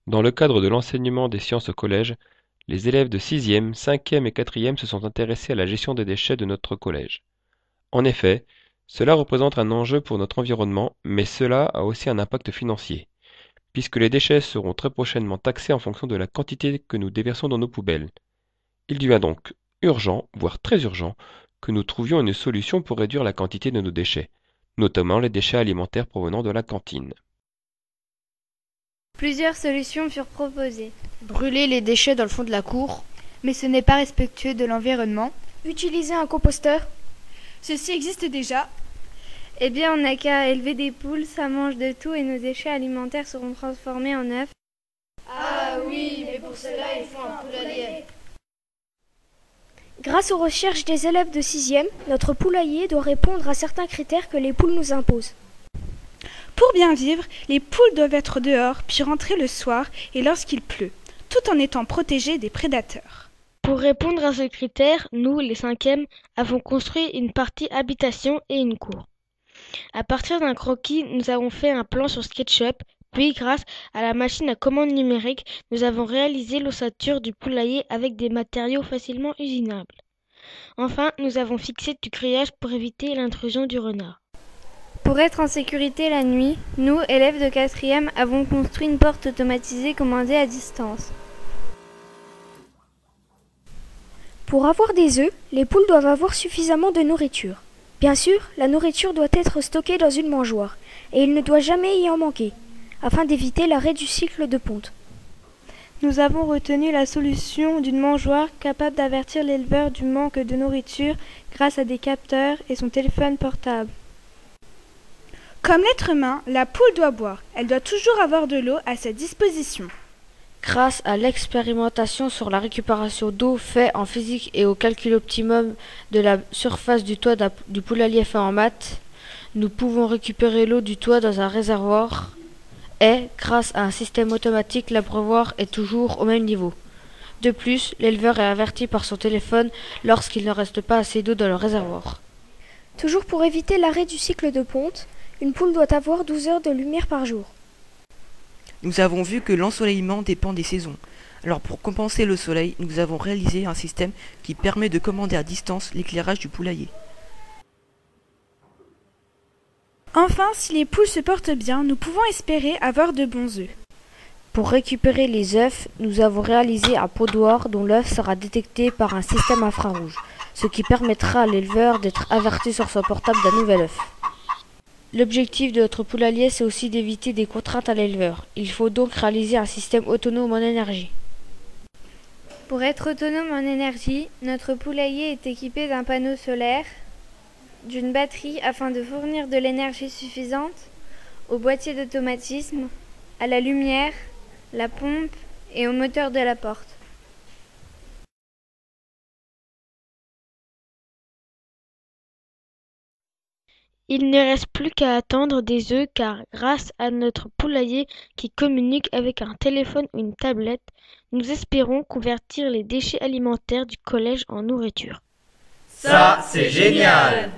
Dans le cadre de l'enseignement des sciences au collège, les élèves de 6e, 5e et 4e se sont intéressés à la gestion des déchets de notre collège. En effet, cela représente un enjeu pour notre environnement, mais cela a aussi un impact financier, puisque les déchets seront très prochainement taxés en fonction de la quantité que nous déversons dans nos poubelles. Il devient donc urgent, voire très urgent, que nous trouvions une solution pour réduire la quantité de nos déchets, notamment les déchets alimentaires provenant de la cantine. Plusieurs solutions furent proposées. Brûler les déchets dans le fond de la cour. Mais ce n'est pas respectueux de l'environnement. Utiliser un composteur. Ceci existe déjà. Eh bien, on n'a qu'à élever des poules, ça mange de tout et nos déchets alimentaires seront transformés en œufs. Ah oui, mais pour cela, il faut un poulailler. Grâce aux recherches des élèves de 6e, notre poulailler doit répondre à certains critères que les poules nous imposent. Pour bien vivre, les poules doivent être dehors, puis rentrer le soir et lorsqu'il pleut, tout en étant protégées des prédateurs. Pour répondre à ce critère, nous, les 5e, avons construit une partie habitation et une cour. À partir d'un croquis, nous avons fait un plan sur SketchUp, puis grâce à la machine à commande numérique, nous avons réalisé l'ossature du poulailler avec des matériaux facilement usinables. Enfin, nous avons fixé du grillage pour éviter l'intrusion du renard. Pour être en sécurité la nuit, nous, élèves de 4e, avons construit une porte automatisée commandée à distance. Pour avoir des œufs, les poules doivent avoir suffisamment de nourriture. Bien sûr, la nourriture doit être stockée dans une mangeoire, et il ne doit jamais y en manquer, afin d'éviter l'arrêt du cycle de ponte. Nous avons retenu la solution d'une mangeoire capable d'avertir l'éleveur du manque de nourriture grâce à des capteurs et son téléphone portable. Comme l'être humain, la poule doit boire. Elle doit toujours avoir de l'eau à sa disposition. Grâce à l'expérimentation sur la récupération d'eau faite en physique et au calcul optimum de la surface du toit du poulailler fait en maths, nous pouvons récupérer l'eau du toit dans un réservoir et, grâce à un système automatique, l'abreuvoir est toujours au même niveau. De plus, l'éleveur est averti par son téléphone lorsqu'il ne reste pas assez d'eau dans le réservoir. Toujours pour éviter l'arrêt du cycle de ponte, une poule doit avoir 12 heures de lumière par jour. Nous avons vu que l'ensoleillement dépend des saisons. Alors pour compenser le soleil, nous avons réalisé un système qui permet de commander à distance l'éclairage du poulailler. Enfin, si les poules se portent bien, nous pouvons espérer avoir de bons œufs. Pour récupérer les œufs, nous avons réalisé un podoir dont l'œuf sera détecté par un système infrarouge, ce qui permettra à l'éleveur d'être averti sur son portable d'un nouvel œuf. L'objectif de notre poulailler, c'est aussi d'éviter des contraintes à l'éleveur. Il faut donc réaliser un système autonome en énergie. Pour être autonome en énergie, notre poulailler est équipé d'un panneau solaire, d'une batterie afin de fournir de l'énergie suffisante, au boîtier d'automatisme, à la lumière, la pompe et au moteur de la porte. Il ne reste plus qu'à attendre des œufs car grâce à notre poulailler qui communique avec un téléphone ou une tablette, nous espérons convertir les déchets alimentaires du collège en nourriture. Ça, c'est génial!